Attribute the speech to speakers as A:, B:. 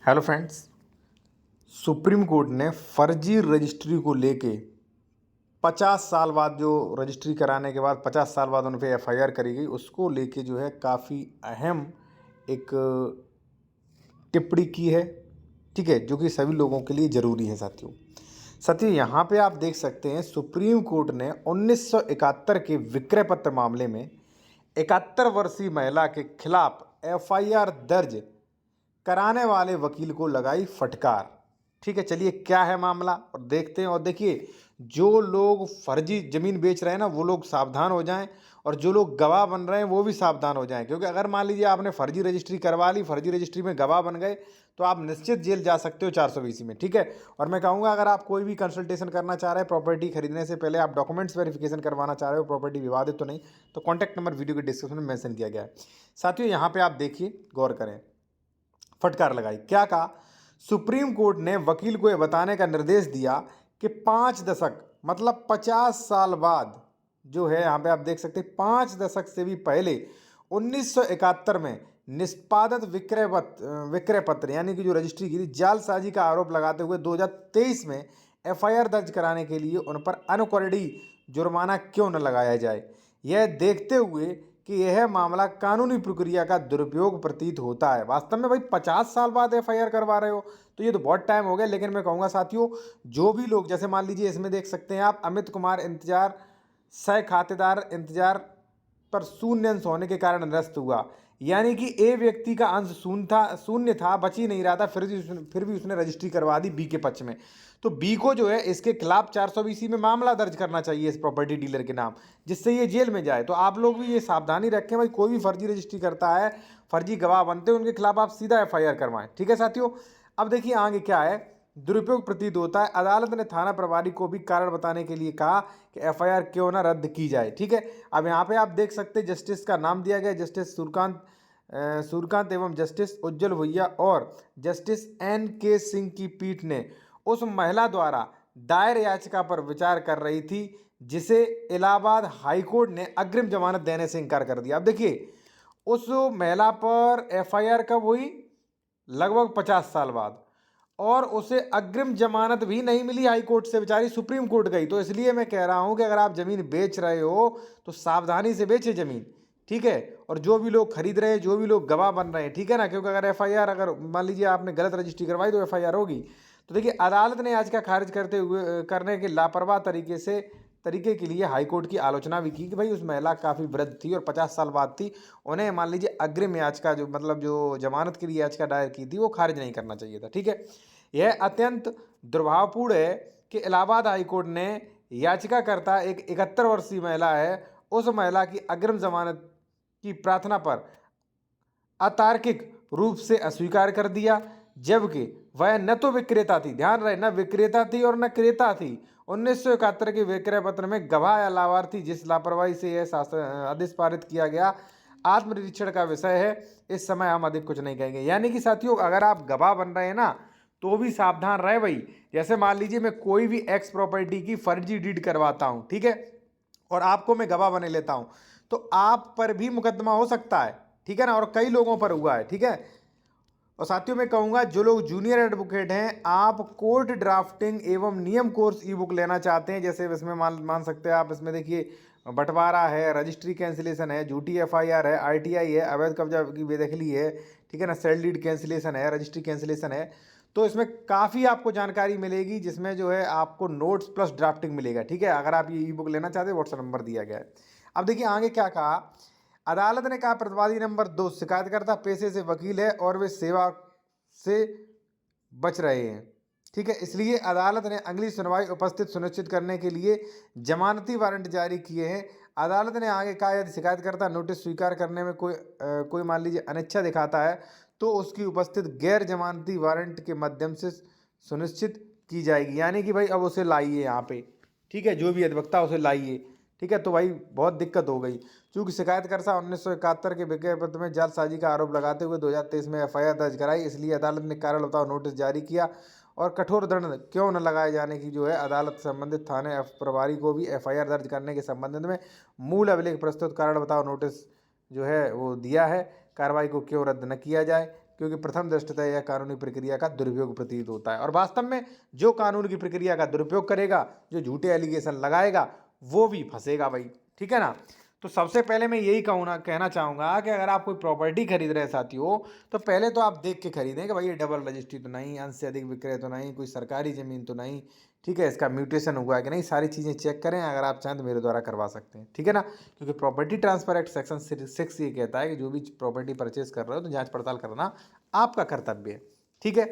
A: Hello friends. Supreme court ने फर्जी registry को लेके 50 साल बाद जो रजिस्ट्री कराने के बाद 50 साल बाद उन पे एफआईआर करी गई उसको लेके जो है काफ़ी अहम एक टिप्पणी की है। ठीक है, जो कि सभी लोगों के लिए ज़रूरी है साथियों। यहाँ पे आप देख सकते हैं सुप्रीम कोर्ट ने 1971 के विक्रय पत्र मामले में 71 वर्षीय महिला के खिलाफ एफआईआर दर्ज कराने वाले वकील को लगाई फटकार। ठीक है, चलिए क्या है मामला और देखते हैं। और देखिए, जो लोग फर्जी जमीन बेच रहे हैं ना वो लोग सावधान हो जाएं, और जो लोग गवाह बन रहे हैं वो भी सावधान हो जाएं, क्योंकि अगर मान लीजिए आपने फर्जी रजिस्ट्री करवा ली, फर्जी रजिस्ट्री में गवाह बन गए तो आप निश्चित जेल जा सकते हो 420 में। ठीक है, और मैं कहूँगा अगर आप कोई भी कंसल्टेशन करना चाह रहे हैं प्रॉपर्टी खरीदने से पहले, आप डॉक्यूमेंट्स वेरिफिकेशन करवाना चाह रहे हो, प्रॉपर्टी विवादित तो नहीं, तो कॉन्टैक्ट नंबर वीडियो के डिस्क्रिप्शन में मेंशन किया गया है। साथियों यहाँ पे आप देखिए, गौर करें, फटकार लगाई। क्या कहा? सुप्रीम कोर्ट ने वकील को यह बताने का निर्देश दिया कि 5 दशक मतलब 50 साल बाद जो है, यहां पे आप देख सकते हैं 5 दशक से भी पहले 1971 में निष्पादित विक्रय पत्र यानी कि जो रजिस्ट्री की थी, जालसाजी का आरोप लगाते हुए 2023 में एफआईआर दर्ज कराने के लिए उन पर अनुकरणीय जुर्माना क्यों न लगाया जाए, यह देखते हुए कि यह मामला कानूनी प्रक्रिया का दुरुपयोग प्रतीत होता है। वास्तव में भाई 50 साल बाद एफआईआर करवा रहे हो तो ये तो बहुत टाइम हो गया। लेकिन मैं कहूँगा साथियों, जो भी लोग, जैसे मान लीजिए इसमें देख सकते हैं आप, अमित कुमार इंतजार सह खातेदार इंतजार पर शून्य अंश होने के कारण निरस्त हुआ, यानी कि ए व्यक्ति का अंश शून्य था, बच ही नहीं रहा था, फिर भी उसने रजिस्ट्री करवा दी बी के पक्ष में। तो बी को जो है इसके खिलाफ 420 में मामला दर्ज करना चाहिए इस प्रॉपर्टी डीलर के नाम, जिससे ये जेल में जाए। तो आप लोग भी ये सावधानी रखें भाई, कोई भी फर्जी रजिस्ट्री करता है, फर्जी गवाह बनते हैं, उनके खिलाफ आप सीधा एफआईआर करवाएं। ठीक है साथियों, अब देखिए आगे क्या है। दुरुपयोग प्रतीत होता है, अदालत ने थाना प्रभारी को भी कारण बताने के लिए कहा कि एफआईआर क्यों ना रद्द की जाए। ठीक है, अब यहाँ पे आप देख सकते हैं जस्टिस का नाम दिया गया, जस्टिस सूर्यकांत एवं जस्टिस उज्जवल भुइया और जस्टिस NK सिंह की पीठ ने उस महिला द्वारा दायर याचिका पर विचार कर रही थी जिसे इलाहाबाद हाईकोर्ट ने अग्रिम जमानत देने से इनकार कर दिया। अब देखिए, उस महिला पर एफआईआर कब हुई? लगभग 50 साल बाद, और उसे अग्रिम जमानत भी नहीं मिली हाई कोर्ट से, बेचारी सुप्रीम कोर्ट गई। तो इसलिए मैं कह रहा हूं कि अगर आप जमीन बेच रहे हो तो सावधानी से बेचे जमीन। ठीक है, और जो भी लोग खरीद रहे हैं, जो भी लोग गवाह बन रहे हैं, ठीक है ना, क्योंकि अगर एफआईआर, अगर मान लीजिए आपने गलत रजिस्ट्री करवाई तो एफआईआर होगी। तो देखिए, अदालत ने याचिका खारिज करने के लापरवाह तरीके के लिए हाईकोर्ट की आलोचना भी की कि भाई उस महिला काफ़ी वृद्ध थी और 50 साल बाद थी, उन्हें मान लीजिए अग्रिम याचिका जो मतलब जो जमानत के लिए याचिका दायर की थी वो खारिज नहीं करना चाहिए था। ठीक है, यह अत्यंत दुर्भावपूर्ण है कि इलाहाबाद हाईकोर्ट ने याचिकाकर्ता एक 71 वर्षीय महिला है, उस महिला की अग्रिम जमानत की प्रार्थना पर अतार्किक रूप से अस्वीकार कर दिया, जबकि वह न तो विक्रेता थी, ध्यान रहे, न विक्रेता थी और न क्रेता थी। 1971 के विक्रय पत्र में गवाह या लाभार्थी जिस लापरवाही से यह आदेश पारित किया गया आत्मनिरीक्षण का विषय है। इस समय हम अधिक कुछ नहीं कहेंगे। यानी कि साथियों, अगर आप गवाह बन रहे हैं ना तो भी सावधान रहे भाई। जैसे मान लीजिए मैं कोई भी एक्स प्रॉपर्टी की फर्जी डीड करवाता हूं, ठीक है, और आपको मैं गवाह बने लेता हूं, तो आप पर भी मुकदमा हो सकता है। ठीक है ना, और कई लोगों पर हुआ है। ठीक है, और साथियों मैं कहूंगा जो लोग जूनियर एडवोकेट हैं, आप कोर्ट ड्राफ्टिंग एवं नियम कोर्स ई बुक लेना चाहते हैं, जैसे इसमें मान सकते हैं आप, इसमें देखिए बंटवारा है, रजिस्ट्री कैंसिलेशन है, झूठी एफआईआर है, आरटीआई है, अवैध कब्जा की बेदखली है, ठीक है ना, सेल डीड कैंसिलेशन है, रजिस्ट्री कैंसिलेशन है। तो इसमें काफ़ी आपको जानकारी मिलेगी, जिसमें जो है आपको नोट्स प्लस ड्राफ्टिंग मिलेगा। ठीक है, अगर आप ये ई बुक लेना चाहते हैं व्हाट्सएप नंबर दिया गया है। अब देखिए आगे क्या कहा। अदालत ने कहा प्रतिवादी नंबर 2 शिकायतकर्ता पेशे से वकील है और वे सेवा से बच रहे हैं। ठीक है, इसलिए अदालत ने अगली सुनवाई उपस्थित सुनिश्चित करने के लिए जमानती वारंट जारी किए हैं। अदालत ने आगे कहा यदि शिकायतकर्ता नोटिस स्वीकार करने में कोई मान लीजिए अनिच्छा दिखाता है तो उसकी उपस्थित गैर जमानती वारंट के माध्यम से सुनिश्चित की जाएगी। यानी कि भाई अब उसे लाइए यहाँ पे, ठीक है, जो भी अधिवक्ता उसे लाइए। ठीक है, तो भाई बहुत दिक्कत हो गई, चूंकि शिकायतकर्ता 1971 के विक्रय पत्र में जालसाजी का आरोप लगाते हुए 2023 में एफआईआर दर्ज कराई, इसलिए अदालत ने कारण बताओ नोटिस जारी किया और कठोर दंड क्यों न लगाए जाने की जो है अदालत संबंधित थाने प्रभारी को भी एफआईआर दर्ज करने के संबंध में मूल अभिलेख प्रस्तुत कारण बताओ नोटिस जो है वो दिया है, कार्रवाई को क्यों रद्द न किया जाए। क्योंकि प्रथम दृष्टतः यह कानूनी प्रक्रिया का दुरुपयोग प्रतीत होता है। और वास्तव में जो कानून की प्रक्रिया का दुरुपयोग करेगा, जो झूठे एलिगेशन लगाएगा, वो भी फंसेगा भाई, ठीक है ना। तो सबसे पहले मैं यही कहना चाहूँगा कि अगर आप कोई प्रॉपर्टी खरीद रहे हैं साथियों, तो पहले तो आप देख के खरीदें कि भाई ये डबल रजिस्ट्री तो नहीं, अंश से अधिक विक्रय तो नहीं, कोई सरकारी ज़मीन तो नहीं, ठीक है, इसका म्यूटेशन हुआ है कि नहीं, सारी चीज़ें चेक करें। अगर आप चाहें तो मेरे द्वारा करवा सकते हैं, ठीक है ना। क्योंकि प्रॉपर्टी ट्रांसफर एक्ट सेक्शन 6 ये कहता है कि जो भी प्रॉपर्टी परचेज कर रहे हो तो जाँच पड़ताल करना आपका कर्तव्य है, ठीक है।